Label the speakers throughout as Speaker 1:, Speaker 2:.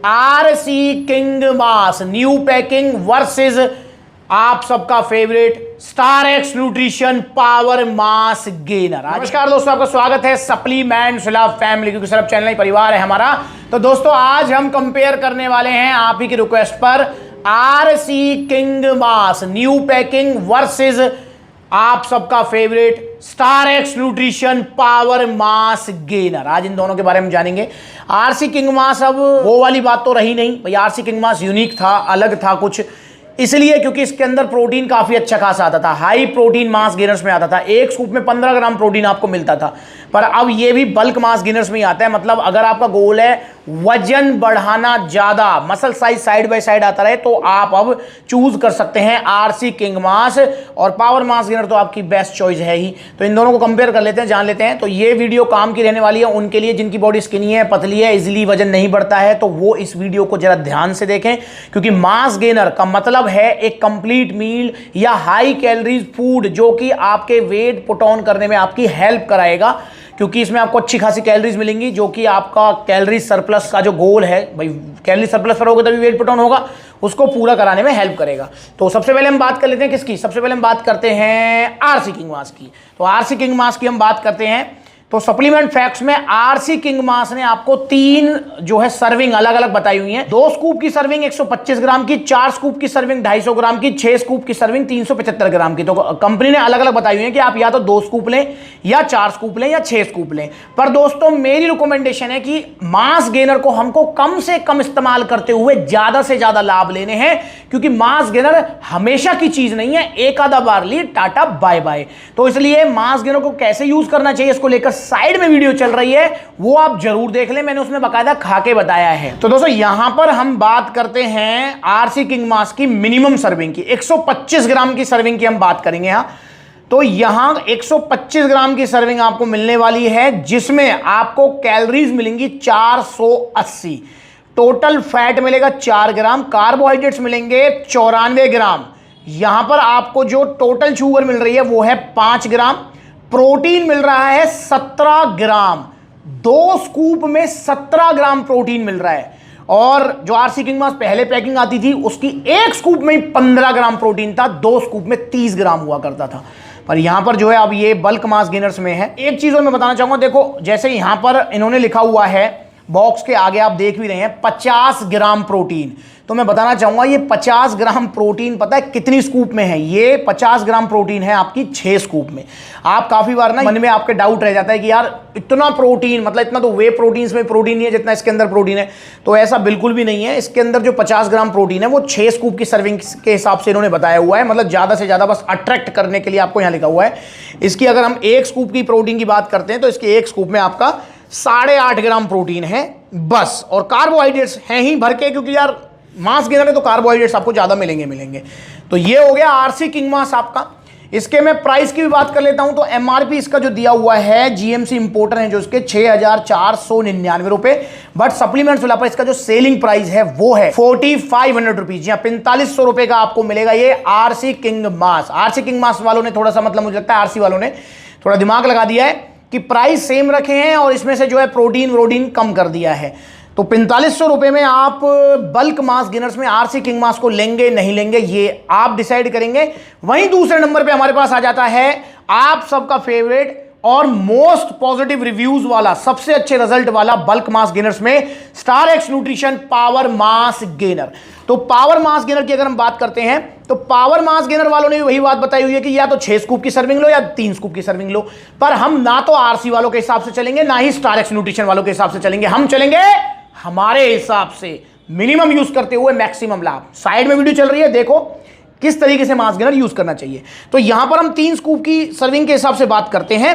Speaker 1: RC king मास new packing versus आप सबका favourite star x nutrition power mass gainer. नमस्कार दोस्तों, आपका स्वागत है सप्लीमेंट्स लव फैमिली, क्योंकि सिर्फ चैनल ही परिवार है हमारा। तो दोस्तों आज हम कंपेयर करने वाले हैं आप ही की रिक्वेस्ट पर आरसी किंग मास न्यू पैकिंग वर्सेस आप सबका favourite star x nutrition power mass gainer. आज इन दोनों के बारे में जानेंगे। आरसी किंग मास, अब वो वाली बात तो रही नहीं भाई, आरसी किंग मास यूनिक था, अलग था कुछ, इसलिए क्योंकि इसके अंदर प्रोटीन काफी अच्छा खासा आता था, हाई प्रोटीन मास गेनर्स में आता था। एक स्कूप में 15 ग्राम प्रोटीन आपको मिलता था, पर अब ये भी बल्क मास गेनर्स में ही आता है। मतलब अगर आपका गोल है वजन बढ़ाना, ज्यादा muscle size side by side आता रहे, तो आप अब चूज कर सकते हैं आरसी किंग मास, और पावर मास गेनर तो आपकी बेस्ट चॉइस है ही। तो इन दोनों को कंपेयर कर लेते हैं, जान लेते हैं। तो ये वीडियो काम की रहने वाली है उनके लिए जिनकी बॉडी स्किनी है, पतली है, इजिली वजन नहीं बढ़ता है, तो वो इस वीडियो को जरा ध्यान से देखें, क्योंकि मास गेनर का मतलब है एक कंप्लीट मील या हाई कैलोरीज फूड जो कि आपके वेट पुट ऑन करने में आपकी हेल्प कराएगा, क्योंकि इसमें आपको अच्छी खासी कैलोरीज मिलेंगी, जो कि आपका कैलोरी सरप्लस का जो गोल है भाई, कैलोरी सरप्लस पर होगा तभी वेट पुट ऑन होगा, उसको पूरा कराने में हेल्प करेगा। तो सबसे पहले हम बात कर लेते हैं किसकी, सबसे पहले हम बात करते हैं आरसी किंग मास की। तो आरसी किंग मास की हम बात करते हैं, तो सप्लीमेंट फैक्ट्स में आरसी किंग मास ने आपको 3 जो है सर्विंग अलग अलग बताई हुई है। 2 स्कूप की सर्विंग 125 ग्राम की, 4 स्कूप की सर्विंग 250 ग्राम की, 6 स्कूप की सर्विंग 375 ग्राम की। तो कंपनी ने अलग अलग बताई हुई है कि आप या तो 2 स्कूप लें, या 4 स्कूप लें, या 6 स्कूप लें। पर दोस्तों मेरी रिकमेंडेशन है कि मास गेनर को हमको कम से कम इस्तेमाल करते हुए ज्यादा से ज्यादा लाभ लेने हैं, क्योंकि मास गेनर हमेशा की चीज नहीं है, एक आधा बार ली टाटा बाय बाय। तो इसलिए मास गेनर को कैसे यूज करना चाहिए इसको लेकर साइड में वीडियो चल रही है, वो आप जरूर देख लें, मैंने उसमें बकायदा खा के बताया है। तो दोस्तों यहां पर हम बात करते हैं आरसी किंग मास की मिनिमम सर्विंग की, 125 ग्राम की सर्विंग की हम बात करेंगे। यहां तो यहां 125 ग्राम की सर्विंग आपको मिलने वाली है, जिसमें आपको कैलोरीज मिलेंगी 480, टोटल फैट मिलेगा 4 ग्राम, कार्बोहाइड्रेट्स मिलेंगे 94 ग्राम। यहां पर आपको जो टोटल शुगर मिल रही है वो है 5 ग्राम, प्रोटीन मिल रहा है 17 ग्राम, 2 स्कूप में 17 ग्राम प्रोटीन मिल रहा है। और जो आरसी किंग मास पहले पैकिंग आती थी उसकी एक स्कूप में ही 15 ग्राम प्रोटीन था, 2 स्कूप में 30 ग्राम हुआ करता था। पर यहां पर जो है अब ये बल्क मास गेनर्स में है। एक चीज और मैं बताना चाहूंगा, देखो जैसे यहां पर इन्होंने लिखा हुआ है बॉक्स के आगे, आप देख भी रहे हैं 50 ग्राम प्रोटीन, तो मैं बताना चाहूंगा ये 50 ग्राम प्रोटीन पता है कितनी स्कूप में है? ये 50 ग्राम प्रोटीन है आपकी 6 स्कूप में। आप काफी बार ना मन में आपके डाउट रह जाता है कि यार इतना प्रोटीन, मतलब इतना तो वे प्रोटीन में प्रोटीन नहीं है जितना इसके अंदर प्रोटीन है। तो ऐसा बिल्कुल भी नहीं है, इसके अंदर जो 50 ग्राम प्रोटीन है वो 6 स्कूप की सर्विंग के हिसाब से इन्होंने बताया हुआ है, मतलब ज्यादा से ज्यादा बस अट्रैक्ट करने के लिए आपको यहां लिखा हुआ है। इसकी अगर हम 1 स्कूप की प्रोटीन की बात करते हैं तो इसके 1 स्कूप में आपका 8.5 ग्राम प्रोटीन है बस, और कार्बोहाइड्रेट्स हैं ही भर के, क्योंकि यार मास गेनर है तो कार्बोहाइड्रेट्स आपको ज्यादा मिलेंगे। तो ये हो गया आरसी किंग मास आपका। इसके मैं प्राइस की भी बात कर लेता हूं, तो एमआरपी इसका जो दिया हुआ है जीएमसी इंपोर्टर है जो इसके 6,499 रुपए, बट सप्लीमेंट्स वाला पर इसका जो सेलिंग प्राइस है वो है 4,500 रुपीज, या 4500 रुपए का आपको मिलेगा ये आरसी किंग मास। आरसी किंग मास वालों ने थोड़ा सा, मतलब मुझे लगता है आरसी वालों ने थोड़ा दिमाग लगा दिया है कि प्राइस सेम रखे हैं और इसमें से जो है प्रोटीन कम कर दिया है। तो 4500 रुपए में आप बल्क मास गेनर्स में आरसी किंग मास को लेंगे नहीं लेंगे, ये आप डिसाइड करेंगे। वहीं दूसरे नंबर पे हमारे पास आ जाता है आप सबका फेवरेट और मोस्ट पॉजिटिव रिव्यूज वाला, सबसे अच्छे रिजल्ट वाला बल्क मास गेनर्स में star x nutrition power mass gainer. तो पावर मास गेनर की अगर हम बात करते हैं तो पावर मास गेनर वालों ने वही बात बताई हुई है कि या तो 6 स्कूप की सर्विंग लो या 3 स्कूप की सर्विंग लो, पर हम ना तो आरसी वालों के हिसाब से चलेंगे ना ही स्टार एक्स न्यूट्रिशन वालों के हिसाब से चलेंगे, हम चलेंगे हमारे हिसाब से, मिनिमम यूज करते हुए मैक्सिमम लाभ। साइड में वीडियो चल रही है, देखो किस तरीके से मास गेनर यूज करना चाहिए। तो यहां पर हम 3 स्कूप की सर्विंग के हिसाब से बात करते हैं।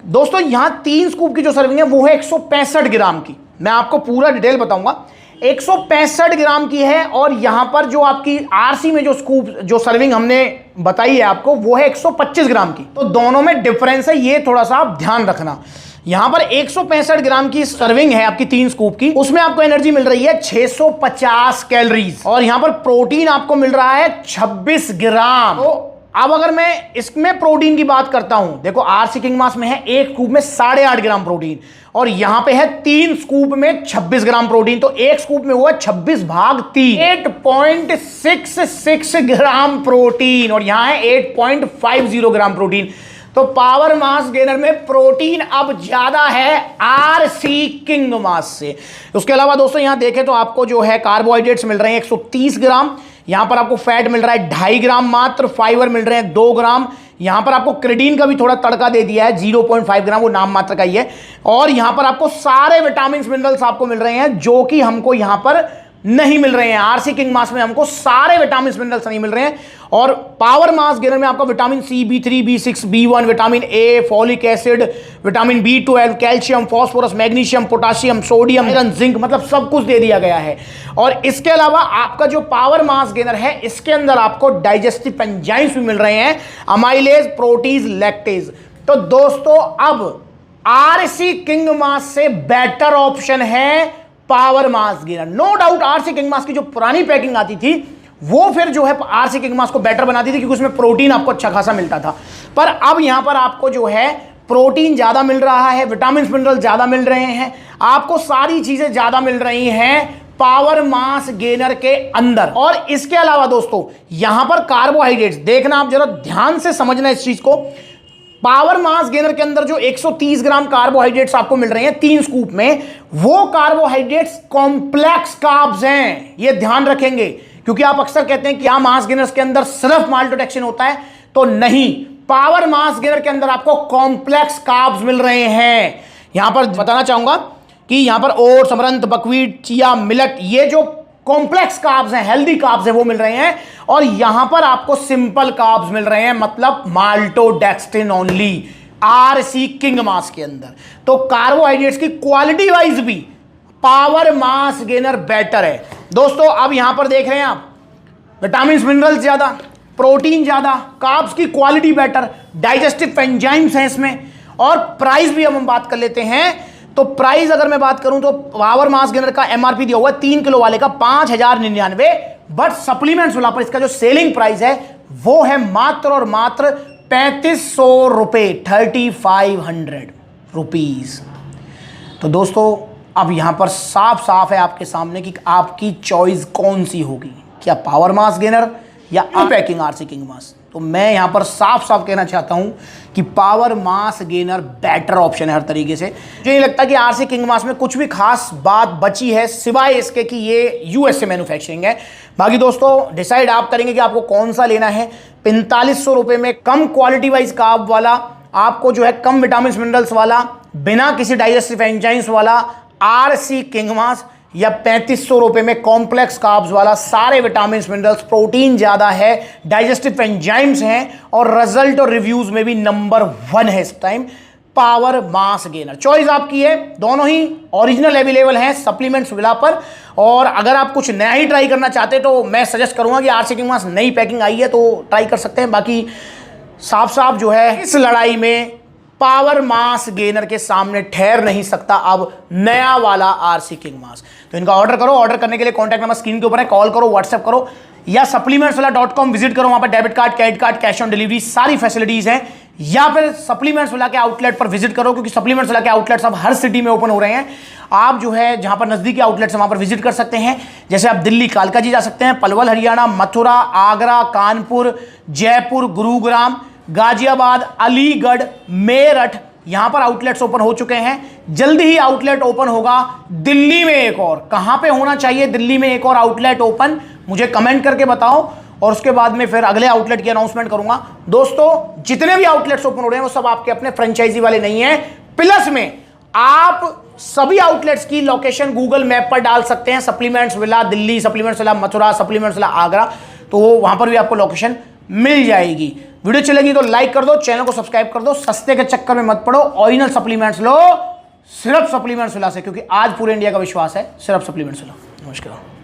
Speaker 1: दोस्तों यहां 3 स्कूप की जो सर्विंग है वो है 165 ग्राम की, मैं आपको पूरा डिटेल बताऊंगा। 165 ग्राम की है, और यहां पर जो आपकी आरसी में जो स्कूप जो सर्विंग हमने बताई है आपको वो है 125 ग्राम की। तो दोनों में डिफरेंस है, ये थोड़ा सा आप ध्यान रखना। यहां पर 165 ग्राम की सर्विंग है आपकी 3 स्कूप की, उसमें आपको एनर्जी मिल रही है 650 कैलोरीज, और यहां पर प्रोटीन आपको मिल रहा है 26 ग्राम। तो अब अगर मैं इसमें प्रोटीन की बात करता हूं, देखो आरसी किंग मास में है एक स्कूप में 8.5 ग्राम प्रोटीन और यहां पे है 3 स्कूप में 26 ग्राम प्रोटीन, तो एक स्कूप में हुआ 26/3, 8.66 ग्राम प्रोटीन और यहां है 8.50 ग्राम प्रोटीन। तो पावर मास गेनर में प्रोटीन अब ज्यादा है आरसी किंग मास से। उसके अलावा दोस्तों यहां देखें तो आपको जो है कार्बोहाइड्रेट्स मिल रहे हैं 130 ग्राम, यहां पर आपको फैट मिल रहा है 2.5 ग्राम मात्र, फाइबर मिल रहे हैं 2 ग्राम, यहां पर आपको क्रेटीन का भी थोड़ा तड़का दे दिया है 0.5 ग्राम, वो नाम मात्र का ही है, और यहां पर आपको सारे विटामिन मिनरल्स आपको मिल रहे हैं जो कि हमको यहां पर नहीं मिल रहे हैं। आरसी किंग मास में हमको सारे विटामिन मिनरल्स नहीं मिल रहे हैं। और पावर मास गेनर में आपको vitamin C, B3, B6, B1, vitamin A, folic acid, vitamin B12, calcium, phosphorus, magnesium, potassium, sodium, iron, zinc, मतलब सब कुछ दे दिया गया है। और इसके अलावा आपका जो पावर मास गेनर है इसके अंदर आपको डाइजेस्टिव एंजाइम्स भी मिल रहे हैं, अमाइलेज, प्रोटीज, लैक्टेज। तो दोस्तों अब आरसी किंग मास से बेटर ऑप्शन है power mass gainer. No doubt RC king mass की जो पुरानी पैकिंग आती थी वो फिर जो है आरसी किंग मास को बेटर बनाती थी क्योंकि उसमें प्रोटीन आपको अच्छा खासा मिलता था, पर अब यहां पर आपको जो है प्रोटीन ज्यादा मिल रहा है, विटामिन मिनरल ज्यादा मिल रहे हैं, आपको सारी चीजें ज्यादा मिल रही हैं पावर मास गेनर के अंदर। और इसके अलावा दोस्तों यहां पर कार्बोहाइड्रेट्स देखना, आप जरा ध्यान से समझना इस चीज को। पावर मास गेनर के अंदर जो 130 ग्राम कार्बोहाइड्रेट्स आपको मिल रहे हैं 3 स्कूप में, वो कार्बोहाइड्रेट्स कॉम्प्लेक्स कार्ब्स हैं, ये ध्यान रखेंगे, क्योंकि आप अक्सर कहते हैं कि यहां मास गेनर्स के अंदर सिर्फ माल्टोडेक्सिन होता है, तो नहीं, पावर मास गेनर के अंदर आपको कॉम्प्लेक्स कार्ब्स मिल रहे हैं। यहां पर बताना चाहूंगा कि यहां पर oats, amaranth, buckwheat, chia, millet, ये जो कॉम्प्लेक्स कार्ब्स हैं, हेल्दी कार्ब्स हैं, वो मिल रहे हैं। और यहां पर आपको सिंपल कार्ब्स मिल रहे हैं, मतलब माल्टोडेक्स्ट्रिन ओनली आरसी किंग मास के अंदर। तो कार्बोहाइड्रेट्स की क्वालिटी वाइज भी पावर मास गेनर बेटर है दोस्तों। अब यहां पर देख रहे हैं आप विटामिन मिनरल्स ज्यादा, प्रोटीन ज्यादा, कार्ब्स की क्वालिटी बेटर, डाइजेस्टिव एंजाइम्स हैं इसमें, और प्राइस भी हम बात कर लेते हैं। तो प्राइस अगर मैं बात करूं तो पावर मास गेनर का एमआरपी दिया हुआ है 3 किलो वाले का 5099, बट सप्लीमेंट्स वाला पर इसका जो सेलिंग प्राइस है वो है मात्र और मात्र 3500 रुपए, 3500 रुपीज। तो दोस्तों अब यहां पर साफ साफ है आपके सामने कि आपकी चॉइस कौन सी होगी, क्या पावर मास गेनर या पैकिंग आरसी किंग मास। तो मैं यहां पर साफ साफ कहना चाहता हूं कि power mass gainer better option है हर तरीके से। मुझे नहीं लगता कि आरसी किंग मास में कुछ भी खास बात बची है सिवाय इसके कि ये यूएसए मैन्युफैक्चरिंग है। बाकी दोस्तों डिसाइड आप करेंगे कि आपको कौन सा लेना है। 4500 रुपये में कम क्वालिटी वाइज कार्ब वाला, आपको जो है कम विटामिन मिनरल्स वाला, बिना किसी डाइजेस्टिव एंजाइम्स वाला आरसी किंग मास, या 3500 रुपये में कॉम्प्लेक्स कार्ब्स वाला, सारे विटामिन मिनरल्स, प्रोटीन ज्यादा है, डाइजेस्टिव एंजाइम्स हैं, और रिजल्ट और रिव्यूज में भी नंबर 1 है इस time power mass gainer. Choice आपकी है, दोनों ही ओरिजिनल अवेलेबल हैं सप्लीमेंट्स विला पर। और अगर आप कुछ नया ही ट्राई करना चाहते हैं तो मैं सजेस्ट करूंगा कि आरसी किंग मास नई पैकिंग आई है तो ट्राई कर सकते हैं। बाकी साफ साफ जो है इस लड़ाई में पावर मास गेनर के सामने ठहर नहीं सकता अब नया वाला आरसी किंग मास। तो इनका ऑर्डर करो, ऑर्डर करने के लिए कॉन्टैक्ट नंबर स्क्रीन के ऊपर है, कॉल करो, व्हाट्सएप करो, या supplementswala.com विजिट करो, वहां पर debit card, credit card, cash on delivery सारी फैसिलिटीज हैं, या फिर सप्लीमेंट्स वाला के आउटलेट पर विजिट करो, क्योंकि सप्लीमेंट्स वाला के आउटलेट्स अब हर सिटी में ओपन हो रहे हैं। आप जो है जहां पर नजदीकी आउटलेट्स हैं वहां पर विजिट कर सकते हैं। जैसे आप दिल्ली कालका जी जा सकते हैं, पलवल हरियाणा, मथुरा, आगरा, कानपुर, जयपुर, गुरुग्राम, गाजियाबाद, अलीगढ़, मेरठ, यहां पर आउटलेट्स ओपन हो चुके हैं। जल्दी ही आउटलेट ओपन होगा दिल्ली में एक और। कहां पे होना चाहिए दिल्ली में एक और आउटलेट ओपन, मुझे कमेंट करके बताओ, और उसके बाद में फिर अगले आउटलेट की अनाउंसमेंट करूंगा। दोस्तों जितने भी आउटलेट्स ओपन हो रहे हैं वो सब आपके अपने फ्रेंचाइजी वाले नहीं है, प्लस में आप सभी आउटलेट्स की लोकेशन गूगल मैप पर डाल सकते हैं, supplements villa Delhi, supplements villa Mathura, supplements villa Agra, तो वहां पर भी आपको लोकेशन मिल जाएगी। वीडियो चलेगी तो लाइक कर दो, चैनल को सब्सक्राइब कर दो, सस्ते के चक्कर में मत पड़ो, ओरिजिनल सप्लीमेंट्स लो सिर्फ सप्लीमेंट्स विला से, क्योंकि आज पूरे इंडिया का विश्वास है सिर्फ सप्लीमेंट्स विला। नमस्कार।